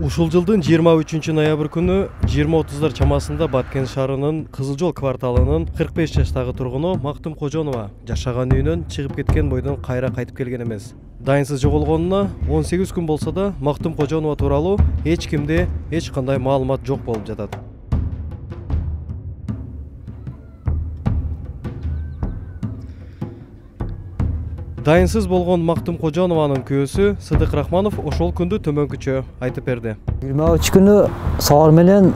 Ушул жылдын 23-ноябрь күнү 20:30 чамасында Баткен шаарынын Кызылжол кварталынын 45 жаштагы тургуну Мактум Кожонова жашаган үйүнөн чыгып кеткен бойдон кайра кайтып келген эмес. Дайынсыз жоголгонуна 18 күн болсо да Мактум Кожонова тууралуу эч кимде эч кандай маалымат жок болуп жатат. Дайынсыз болгон Мактум Кожонованын күйөөсү Сыдык Рахманов ошол күндү төмөнкүчө айтып берди. 23 күнү саар менен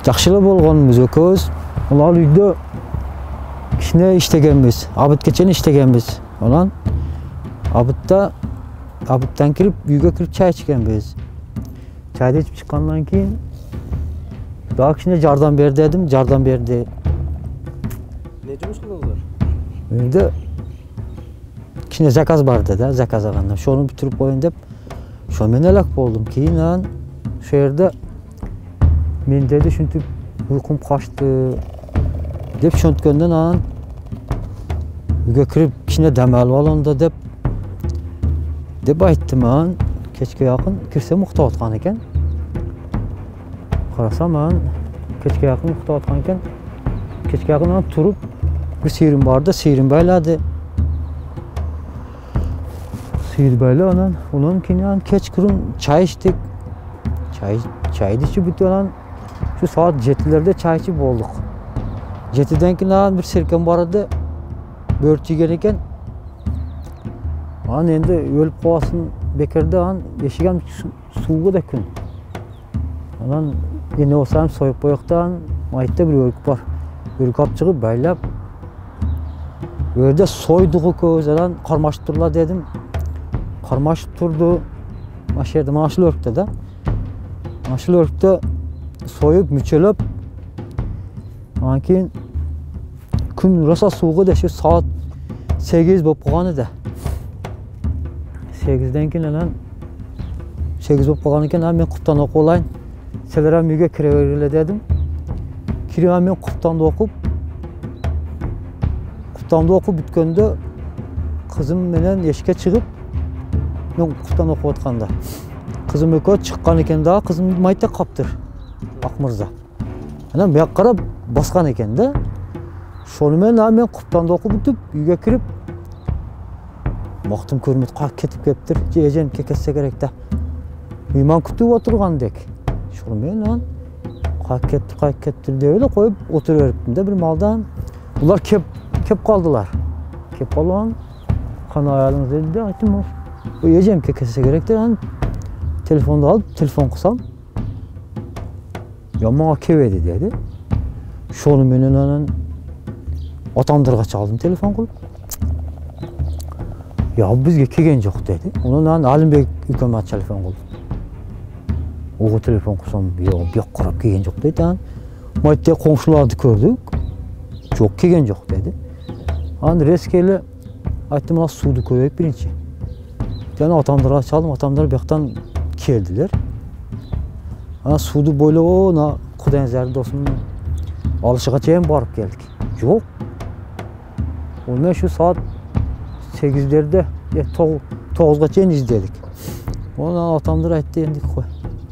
жакшы эле болгонбуз экөөбүз. Улар үйдө кичине иштегенбиз, абытка чейин иштегенбиз. Анан абыттан кирип үйгө кирип чай ичкенбиз. Чайды ичип чыккандан кийин дагы кичине жардам бер дедим, жардам берди. Не жумуш кылдыңыздар? Үйдө кичине заказ барды да, заказ алганда. Шону бүтүрүп коеюн деп, шо менен элек болдум. Кийин анан ошо жерде мен деди ушинтип уйкум качты деп шөнткөндөн анан үйгө кирип кичине дем алып алам да деп айттым. Анан кечке жакын кирсем уктап аткан экен. Карасам анан кечке жакын уктап аткан экен. Кечке жакын анан туруп бир сыйырым барды, сыйырын байлады. Sıyır böyle onun kine keçkürün çay içtik. Çaydı içip bitti olan şu saat 7'lerde çay içip olduk. 7'den kine bir sirkem vardı. Börtçü gelirken an endi ölüp kovasın bekerde an yeşigen suğu da gün. Anan yine olsam soyup boyuktan mayıtta bir örgü var. Örgü kapçığı baylap. Öyle soyduğu közden karmaştırla dedim. Karmaşıp turdu. Aşağıda maşlı örgüde de. Maşlı örgüde soyup, müçelep. Anki gün rasa soğuğu da şu saat 8 bop qoğanı da. 8'den keyin anan 8 bop qoğan eken men kuptan oku olayın. Seleram uyga kireverile dedim. Kirem men kuptanda okup bütkende kızım menen eşikке çıkıp men kuptan okup atkanda. Kızım ekö çıkkan eken da kızım mayta kaptır. Akmırza. Ana buyak qarap baskan eken de. Şonu men kuptanda okup бүтүп uyga kirip Maktum көрмөт как кетип кептир. Эжем кекесе керек да. Мейман күтүп отургандек. Şonu men как кеттир деп эле коюп отура бериптим да бир малдан. Булар кеп kaldılar. Kep alan kan ayarınız dedi de aytım o. Yiyeceğim kekese gerek de telefonda alıp telefon kusam. Ya bana kevedi dedi. Şonu menen atamdırga çaldım telefon kılıp. Ya bizge kegen jok dedi. Ondan Alimbek üköme telefon kılıp. Oğu telefon kusam yok qarap kegen jok dedi. Maytте komşulardı gördük. Çok kegen jok dedi. Reskeyle aytdım ana suudu koyup birinci. Yani atamdırga çaldım, atamдар buyaktan keldiler. Ana suudu boylap o Kudayenzer'in dosumun alışıga çeyin barıp geldik. Yok. Ondan şu saat 8'lerde 9'ga çeyin izledik. Ona atamдар ayttı endi koy.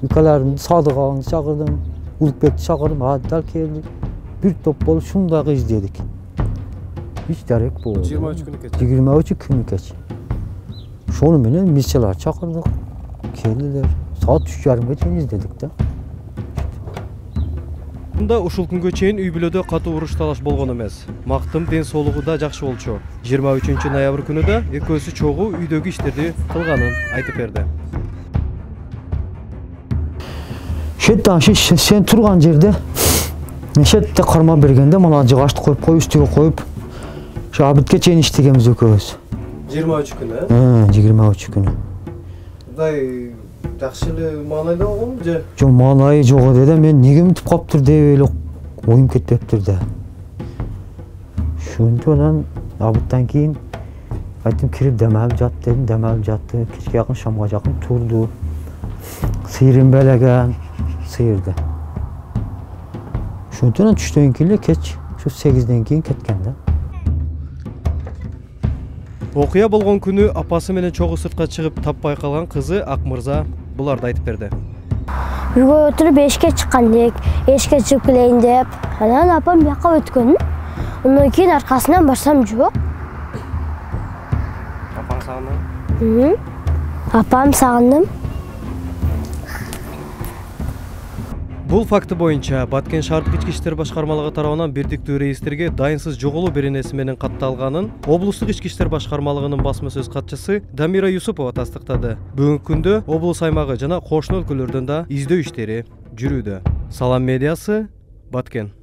Ülkelerimde Sadık ağanı çağırdım, Ulukbek'ti çağırdım, hadi dal keldi. Bir top bolup şundağı izledik. Hiç derek bu oldu. 23 günü keç. 23 günü keç. Şonu menen milisiyalar çakırdık. Keldiler. Saat 3:30'ga çeyin izledik de. Bunda ушул күнгө чейин үй бүлөдө катуу уруш талаш болгон эмес. Мактым ден соолугу да жакшы болчу. 23-ноябрь күнү да экөөсү чогуу үйдөгү иштерди кылганын айтып берди. Sen turgan жерде нешетте кармап бергенде мына жыгачты коюп үстүгө коюп şu abitke çeyin iştegemiz ekөөбүz. 23 күнү? 23 күнү. Мындай жакшы эле маанайда болгонбу же? Жок, маанайы жок деди. Мен неге мынтип калыптыр деп эле оюм кетпептир да. Şöntө анан абыттан кийин айттым кирип дем алып жат дедим, дем алып жатты. Кечке жакын шамга жакын турду. Сыйырын белеген, сыйырды. Şöntө анан түштөн кийин эле кеч şu 8'den кийин кеткен да. Окуя болгон күнү апасы менен чогуу сыртка чыгып таппай калган кызы Акмырза буларды айтып берди. үйгө отуруп эшикке чыккан элек, эшикке чыгып келейин деп. Анан апам бияка өткөн. Ondan keyin arkasından barsam жок. Апаң сагындың? Апам сагындым. Бул факты боюнча Баткен шаардык ички иштер башкармалыгы тарабынан бирдиктүү рейстерге дайынсыз жоголуу беренеси менен катталганын облустук ички иштер башкармалыгынын басма сөз катчысы Дамира Юсупова тастыктады. Бүгүнкү күндө облус аймагы жана кошуна өлкөлөрдөн да издөө иштери жүрүүдө. Салам медиасы, Баткен.